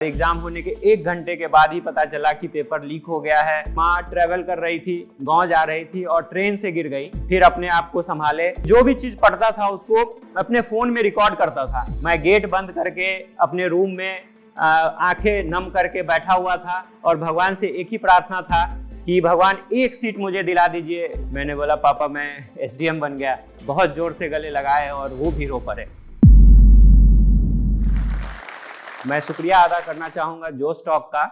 Exam होने के 1 घंटे के बाद ही पता चला कि पेपर लीक हो गया है। माँ ट्रेवल कर रही थी, गांव जा रही थी और ट्रेन से गिर गई। फिर अपने आप को संभाले, जो भी चीज पढ़ता था उसको अपने फोन में रिकॉर्ड करता था। मैं गेट बंद करके अपने रूम में आंखें नम करके बैठा हुआ था और भगवान से एक ही प्रार्थना था कि भगवान एक सीट मुझे दिला दीजिए। मैंने बोला पापा मैं SDM बन गया। बहुत जोर से गले लगाए और वो भी रो पड़े। मैं शुक्रिया अदा करना चाहूँगा जोश टॉक का,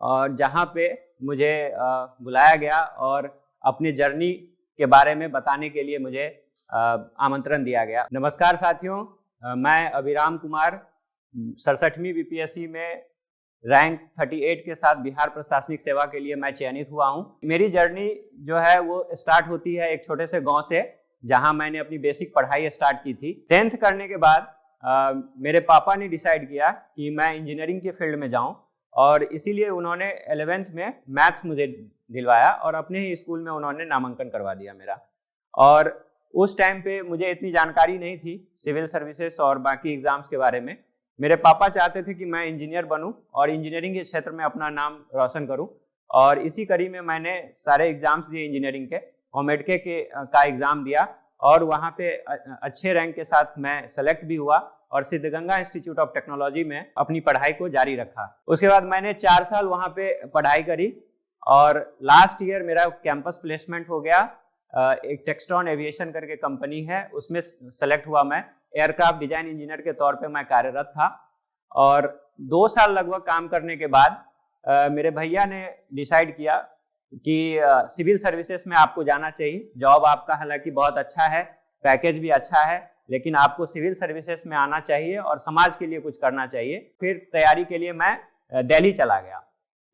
और जहाँ पे मुझे बुलाया गया और अपने जर्नी के बारे में बताने के लिए मुझे आमंत्रण दिया गया। नमस्कार साथियों, मैं अभिराम कुमार 67वीं BPSC में रैंक 38 के साथ बिहार प्रशासनिक सेवा के लिए मैं चयनित हुआ हूँ। मेरी जर्नी जो है वो स्टार्ट होती है एक छोटे से गाँव से, जहाँ मैंने अपनी बेसिक पढ़ाई स्टार्ट की थी। 10th करने के बाद मेरे पापा ने डिसाइड किया कि मैं इंजीनियरिंग के फील्ड में जाऊं, और इसीलिए उन्होंने 11th में मैथ्स मुझे दिलवाया और अपने ही स्कूल में उन्होंने नामांकन करवा दिया मेरा। और उस टाइम पे मुझे इतनी जानकारी नहीं थी सिविल सर्विसेज और बाकी एग्जाम्स के बारे में। मेरे पापा चाहते थे कि मैं इंजीनियर बनूं और इंजीनियरिंग के क्षेत्र में अपना नाम रोशन करूं, और इसी कड़ी में मैंने सारे एग्जाम्स दिए इंजीनियरिंग के। कॉमेडके का एग्ज़ाम दिया और वहाँ पे अच्छे रैंक के साथ मैं सेलेक्ट भी हुआ और सिद्धगंगा इंस्टीट्यूट ऑफ टेक्नोलॉजी में अपनी पढ़ाई को जारी रखा। उसके बाद मैंने 4 साल वहाँ पे पढ़ाई करी और लास्ट ईयर मेरा कैंपस प्लेसमेंट हो गया। एक टेक्सट्रॉन एविएशन करके कंपनी है, उसमें सेलेक्ट हुआ मैं। एयरक्राफ्ट डिजाइन इंजीनियर के तौर पे मैं कार्यरत था, और 2 साल लगभग काम करने के बाद मेरे भैया ने डिसाइड किया कि सिविल सर्विसेज में आपको जाना चाहिए। जॉब आपका हालांकि बहुत अच्छा है, पैकेज भी अच्छा है, लेकिन आपको सिविल सर्विसेज में आना चाहिए और समाज के लिए कुछ करना चाहिए। फिर तैयारी के लिए मैं दिल्ली चला गया।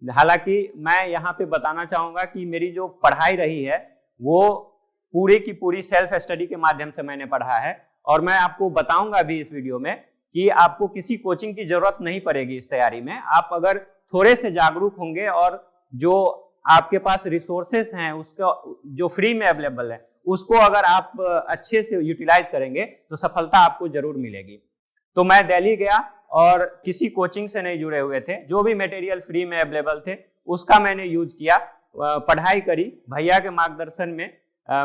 हालांकि मैं यहाँ पे बताना चाहूँगा कि मेरी जो पढ़ाई रही है वो पूरी की पूरी सेल्फ स्टडी के माध्यम से मैंने पढ़ा है, और मैं आपको बताऊँगा भी इस वीडियो में कि आपको किसी कोचिंग की जरूरत नहीं पड़ेगी इस तैयारी में। आप अगर थोड़े से जागरूक होंगे और जो आपके पास रिसोर्सेस हैं उसका जो फ्री में अवेलेबल है उसको अगर आप अच्छे से यूटिलाइज करेंगे तो सफलता आपको जरूर मिलेगी। तो मैं दिल्ली गया और किसी कोचिंग से नहीं जुड़े हुए थे, जो भी मटेरियल फ्री में अवेलेबल थे उसका मैंने यूज किया, पढ़ाई करी। भैया के मार्गदर्शन में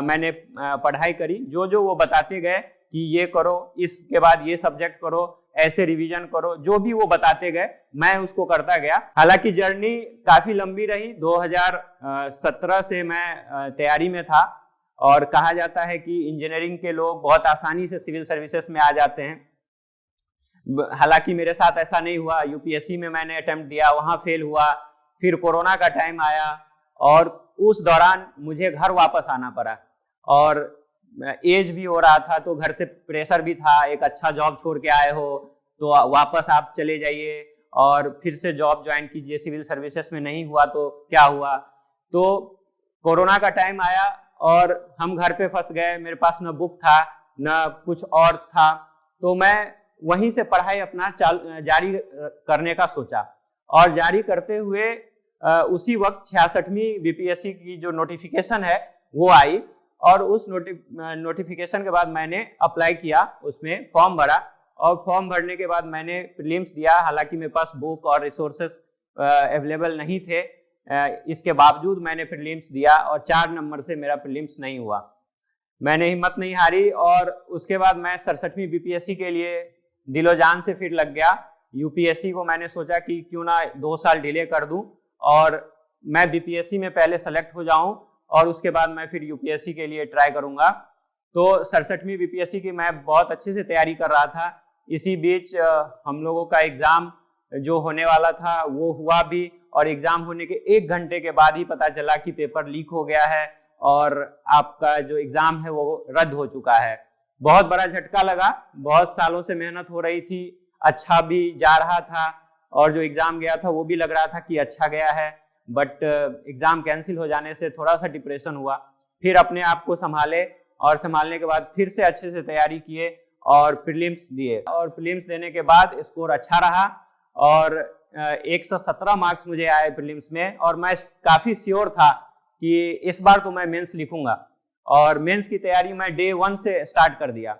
मैंने पढ़ाई करी। जो जो वो बताते गए कि ये करो, इसके बाद ये सब्जेक्ट करो, ऐसे रिवीजन करो, जो भी वो बताते गए मैं उसको करता गया। हालांकि जर्नी काफी लंबी रही। 2017 से मैं तैयारी में था, और कहा जाता है कि इंजीनियरिंग के लोग बहुत आसानी से सिविल सर्विसेज में आ जाते हैं। हालांकि मेरे साथ ऐसा नहीं हुआ। UPSC में मैंने अटेम्प्ट दिया, वहां फेल हुआ। फिर कोरोना का टाइम आया और उस दौरान मुझे घर वापस आना पड़ा, और एज भी हो रहा था तो घर से प्रेशर भी था। एक अच्छा जॉब छोड़ के आए हो तो वापस आप चले जाइए और फिर से जॉब ज्वाइन कीजिए, सिविल सर्विसेज में नहीं हुआ तो क्या हुआ। तो कोरोना का टाइम आया और हम घर पे फंस गए। मेरे पास न बुक था न कुछ और था, तो मैं वहीं से पढ़ाई अपना जारी करने का सोचा, और जारी करते हुए उसी वक्त 66वीं BPSC की जो नोटिफिकेशन है वो आई, और उस नोटिफिकेशन के बाद मैंने अप्लाई किया, उसमें फॉर्म भरा, और फॉर्म भरने के बाद मैंने प्रीलिम्स दिया। हालांकि मेरे पास बुक और रिसोर्सेस अवेलेबल नहीं थे, इसके बावजूद मैंने प्रीलिम्स दिया और 4 नंबर से मेरा प्रीलिम्स नहीं हुआ। मैंने हिम्मत नहीं हारी, और उसके बाद मैं 67वीं BPSC के लिए दिलो जान से फिर लग गया। UPSC को मैंने सोचा कि क्यों ना 2 साल डिले कर दूं और मैं BPSC में पहले सेलेक्ट हो जाऊं, और उसके बाद मैं फिर UPSC के लिए ट्राई करूंगा। तो 67वीं BPSC की मैं बहुत अच्छे से तैयारी कर रहा था। इसी बीच हम लोगों का एग्ज़ाम जो होने वाला था वो हुआ भी, और एग्ज़ाम होने के 1 घंटे के बाद ही पता चला कि पेपर लीक हो गया है और आपका जो एग्ज़ाम है वो रद्द हो चुका है। बहुत बड़ा झटका लगा। बहुत सालों से मेहनत हो रही थी, अच्छा भी जा रहा था, और जो एग्ज़ाम गया था वो भी लग रहा था कि अच्छा गया है, बट एग्ज़ाम कैंसिल हो जाने से थोड़ा सा डिप्रेशन हुआ। फिर अपने आप को संभाले, और संभालने के बाद फिर से अच्छे से तैयारी किए और प्रीलिम्स दिए, और प्रीलिम्स देने के बाद स्कोर अच्छा रहा और 117 मार्क्स मुझे आए प्रीलिम्स में, और मैं काफ़ी श्योर था कि इस बार तो मैं मेंस लिखूंगा, और मेंस की तैयारी मैं डे 1 से स्टार्ट कर दिया।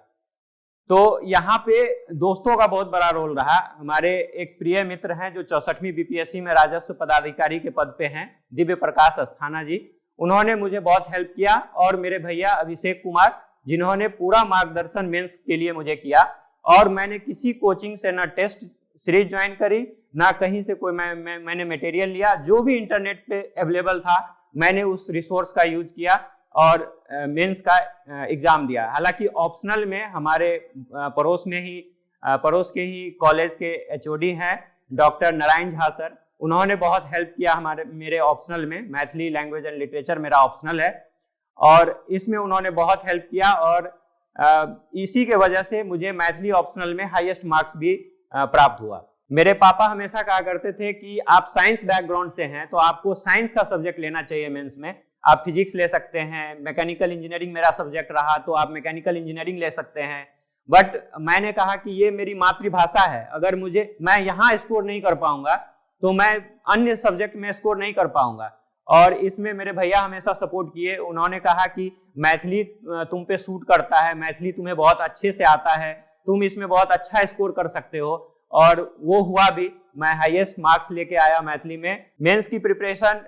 तो यहाँ पे दोस्तों का बहुत बड़ा रोल रहा। हमारे एक प्रिय मित्र हैं जो 64वीं बीपीएससी में राजस्व पदाधिकारी के पद पे हैं, दिव्य प्रकाश अस्थाना जी, उन्होंने मुझे बहुत हेल्प किया। और मेरे भैया अभिषेक कुमार, जिन्होंने पूरा मार्गदर्शन मेंस के लिए मुझे किया। और मैंने किसी कोचिंग से ना टेस्ट सीरीज ज्वाइन करी, ना कहीं से कोई मैंने मटेरियल लिया। जो भी इंटरनेट पे अवेलेबल था मैंने उस रिसोर्स का यूज किया और मेंस का एग्जाम दिया। हालांकि ऑप्शनल में हमारे पड़ोस के ही कॉलेज के एचओडी हैं डॉक्टर नारायण झा सर, उन्होंने बहुत हेल्प किया मेरे ऑप्शनल में। मैथिली लैंग्वेज एंड लिटरेचर मेरा ऑप्शनल है और इसमें उन्होंने बहुत हेल्प किया। और इसी के वजह से मुझे मैथिली ऑप्शनल में हाईएस्ट मार्क्स भी प्राप्त हुआ। मेरे पापा हमेशा कहा करते थे कि आप साइंस बैकग्राउंड से हैं तो आपको साइंस का सब्जेक्ट लेना चाहिए मेंस में। आप फिजिक्स ले सकते हैं, मैकेनिकल इंजीनियरिंग मेरा सब्जेक्ट रहा तो आप मैकेनिकल इंजीनियरिंग ले सकते हैं। बट मैंने कहा कि ये मेरी मातृभाषा है, अगर मैं यहाँ स्कोर नहीं कर पाऊंगा तो मैं अन्य सब्जेक्ट में स्कोर नहीं कर पाऊंगा। और इसमें मेरे भैया हमेशा सपोर्ट किए। उन्होंने कहा कि मैथिली तुम पे सूट करता है, मैथिली तुम्हें बहुत अच्छे से आता है, तुम इसमें बहुत अच्छा स्कोर कर सकते हो। और वो हुआ भी, मैं हाईएस्ट मार्क्स लेके आया मैथिली में। मेंस की प्रिपरेशन,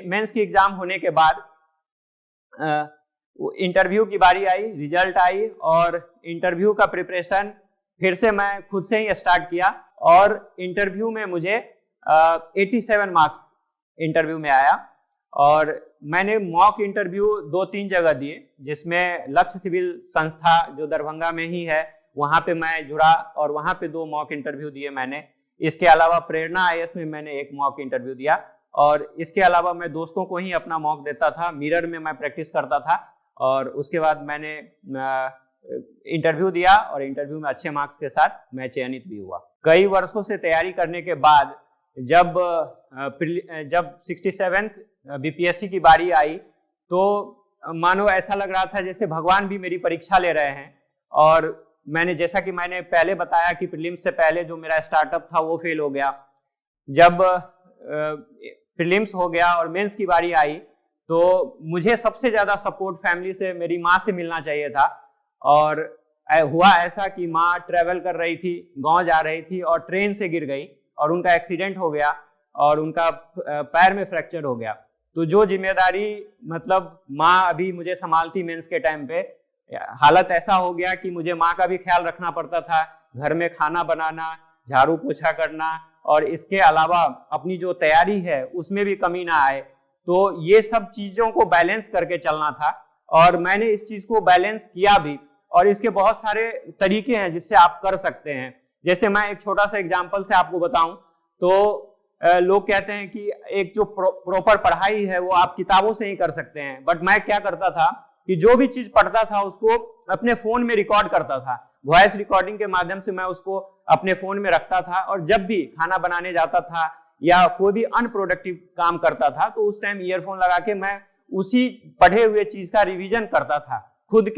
मेंस की एग्जाम होने के बाद इंटरव्यू की बारी आई, रिजल्ट आई और इंटरव्यू का प्रिपरेशन फिर से मैं खुद से ही स्टार्ट किया। और इंटरव्यू में मुझे 87 मार्क्स इंटरव्यू में आया। और मैंने मॉक इंटरव्यू 2-3 जगह दिए, जिसमें लक्ष्य सिविल संस्था जो दरभंगा में ही है वहां पे मैं जुड़ा और वहां पे 2 मॉक इंटरव्यू दिए मैंने। इसके अलावा प्रेरणा आईएएस में मैंने 1 मॉक इंटरव्यू दिया। और इसके अलावा मैं दोस्तों को ही अपना मॉक देता था, मिरर में मैं प्रैक्टिस करता था। और उसके बाद मैंने इंटरव्यू दिया और इंटरव्यू में अच्छे मार्क्स के साथ मैं चयनित भी हुआ। कई वर्षों से तैयारी करने के बाद जब 67th बीपीएससी की बारी आई तो मानो ऐसा लग रहा था जैसे भगवान भी मेरी परीक्षा ले रहे हैं। और जैसा कि मैंने पहले बताया कि प्रीलिम्स से पहले जो मेरा स्टार्टअप था वो फेल हो गया। जब प्रीलिम्स हो गया और मेंस की बारी आई तो मुझे सबसे ज्यादा सपोर्ट फैमिली से, मेरी माँ से मिलना चाहिए था। और हुआ ऐसा कि माँ ट्रेवल कर रही थी, गांव जा रही थी और ट्रेन से गिर गई और उनका एक्सीडेंट हो गया और उनका पैर में फ्रैक्चर हो गया। तो जो जिम्मेदारी मतलब माँ अभी मुझे संभालती मेंस के टाइम पे, हालत ऐसा हो गया कि मुझे माँ का भी ख्याल रखना पड़ता था, घर में खाना बनाना, झाड़ू पोछा करना और इसके अलावा अपनी जो तैयारी है उसमें भी कमी ना आए। तो ये सब चीजों को बैलेंस करके चलना था और मैंने इस चीज को बैलेंस किया भी। और इसके बहुत सारे तरीके हैं जिससे आप कर सकते हैं। जैसे मैं एक छोटा सा एग्जाम्पल से आपको बताऊं तो लोग कहते हैं कि एक जो प्रॉपर पढ़ाई है वो आप किताबों से ही कर सकते हैं। बट मैं क्या करता था कि जो भी चीज पढ़ता था उसको अपने फोन में रिकॉर्ड करता था। वॉइस रिकॉर्डिंग के माध्यम से मैं उसको अपने फोन में रखता था और जब भी खाना बनाने जाता था या कोई भी अनप्रोडक्टिव काम करता था तो उस टाइम ईयरफोन लगा के मैं उसी पढ़े हुए चीज का रिवीजन करता था खुद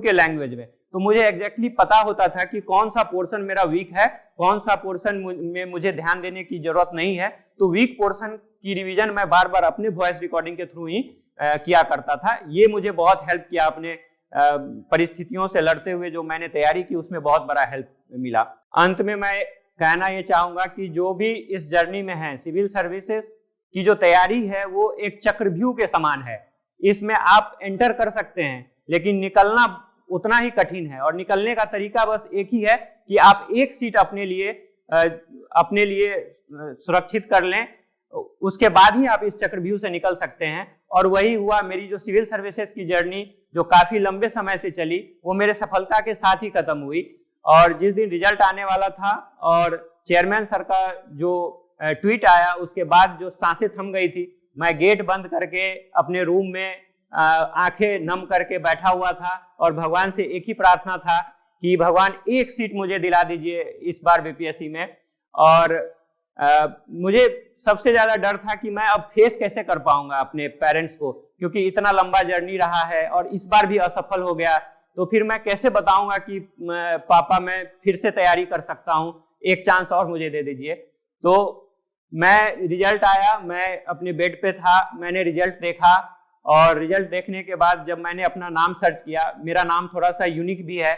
के लैंग्वेज में। तो मुझे एग्जैक्टली पता होता था कि कौन सा पोर्शन मेरा वीक है, कौन सा पोर्शन में मुझे ध्यान देने की जरूरत नहीं है। तो वीक पोर्शन की रिवीजन मैं बार बार अपने वॉइस रिकॉर्डिंग के थ्रू ही किया करता था। ये मुझे बहुत हेल्प किया अपने परिस्थितियों से लड़ते हुए। जो मैंने तैयारी की उसमें बहुत बड़ा हेल्प मिला। अंत में मैं कहना ये चाहूंगा कि जो भी इस जर्नी में है, सिविल सर्विसेज की जो तैयारी है वो एक चक्रव्यूह के समान है। इसमें आप एंटर कर सकते हैं लेकिन निकलना उतना ही कठिन है। और निकलने का तरीका बस एक ही है कि आप एक सीट अपने लिए सुरक्षित कर लें, उसके बाद ही आप इस चक्रव्यूह से निकल सकते हैं। और वही हुआ। मेरी जो सिविल सर्विसेज की जर्नी जो काफी लंबे समय से चली वो मेरे सफलता के साथ ही खत्म हुई। और जिस दिन रिजल्ट आने वाला था और चेयरमैन सर का जो ट्वीट आया उसके बाद जो सांसें थम गई थी, मैं गेट बंद करके अपने रूम में आंखें नम करके बैठा हुआ था और भगवान से एक ही प्रार्थना था कि भगवान एक सीट मुझे दिला दीजिए इस बार बीपीएससी में। और मुझे सबसे ज्यादा डर था कि मैं अब फेस कैसे कर पाऊंगा अपने पेरेंट्स को, क्योंकि इतना लंबा जर्नी रहा है और इस बार भी असफल हो गया तो फिर मैं कैसे बताऊंगा कि पापा मैं फिर से तैयारी कर सकता हूं, एक चांस और मुझे दे दीजिए। तो मैं रिजल्ट आया, मैं अपने बेड पे था, मैंने रिजल्ट देखा और रिजल्ट देखने के बाद जब मैंने अपना नाम सर्च किया, मेरा नाम थोड़ा सा यूनिक भी है,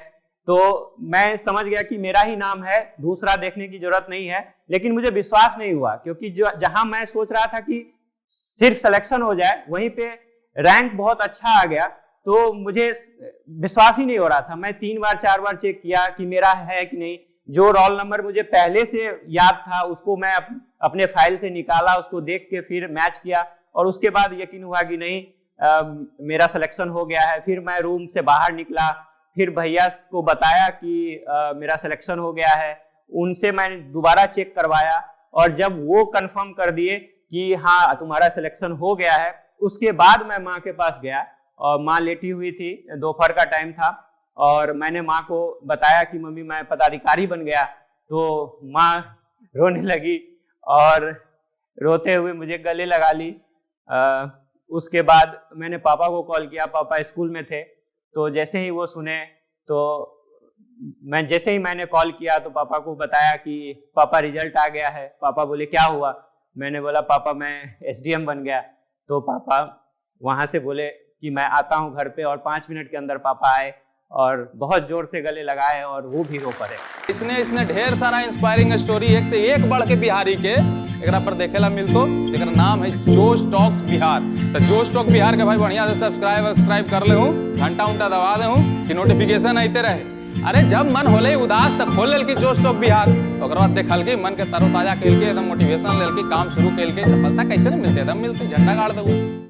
तो मैं समझ गया कि मेरा ही नाम है, दूसरा देखने की जरूरत नहीं है। लेकिन मुझे विश्वास नहीं हुआ, क्योंकि जो जहां मैं सोच रहा था कि सिर्फ सिलेक्शन हो जाए, वहीं पे रैंक बहुत अच्छा आ गया। तो मुझे विश्वास ही नहीं हो रहा था। मैं 3 बार 4 बार चेक किया कि मेरा है कि नहीं। जो रोल नंबर मुझे पहले से याद था उसको मैं अपने फाइल से निकाला, उसको देख के फिर मैच किया, और उसके बाद यकीन हुआ कि नहीं मेरा सिलेक्शन हो गया है। फिर मैं रूम से बाहर निकला, फिर भैया को बताया कि मेरा सिलेक्शन हो गया है। उनसे मैंने दोबारा चेक करवाया, और जब वो कंफर्म कर दिए कि हाँ तुम्हारा सिलेक्शन हो गया है, उसके बाद मैं माँ के पास गया। और माँ लेटी हुई थी, दोपहर का टाइम था, और मैंने माँ को बताया कि मम्मी मैं पदाधिकारी बन गया। तो माँ रोने लगी और रोते हुए मुझे गले लगा ली। उसके बाद मैंने पापा को कॉल किया, पापा स्कूल में थे। तो जैसे ही वो सुने, तो जैसे ही मैंने कॉल किया तो पापा को बताया कि पापा रिजल्ट आ गया है। पापा बोले क्या हुआ? मैंने बोला पापा मैं एसडीएम बन गया। तो पापा वहाँ से बोले कि मैं आता हूँ घर पे, और 5 मिनट के अंदर पापा आए और बहुत जोर से गले लगाए, और वो भी रो पड़े। इसने ढेर सारा इंस्पायरिंग स्टोरी एक से एक बढ़ के बिहारी के एकरा पर देखेला मिलतो। एकरा नाम है जोश टॉक्स बिहार। तो जोश टॉक बिहार के भाई बढ़िया से सब्सक्राइब कर ले हूँ, घंटा उंटा दबा दे हूँ कि नोटिफिकेशन आते रहे। अरे जब मन होले उदास तक खोल लेल की जोश टॉक बिहार, ओकर बाद देखल के मन के तरोताजा कैल के एकदम मोटिवेशन लेल के काम शुरू कैल के। सफलता कैसे नहीं मिलते? एकदम मिलते, झंडा गाड़ दो।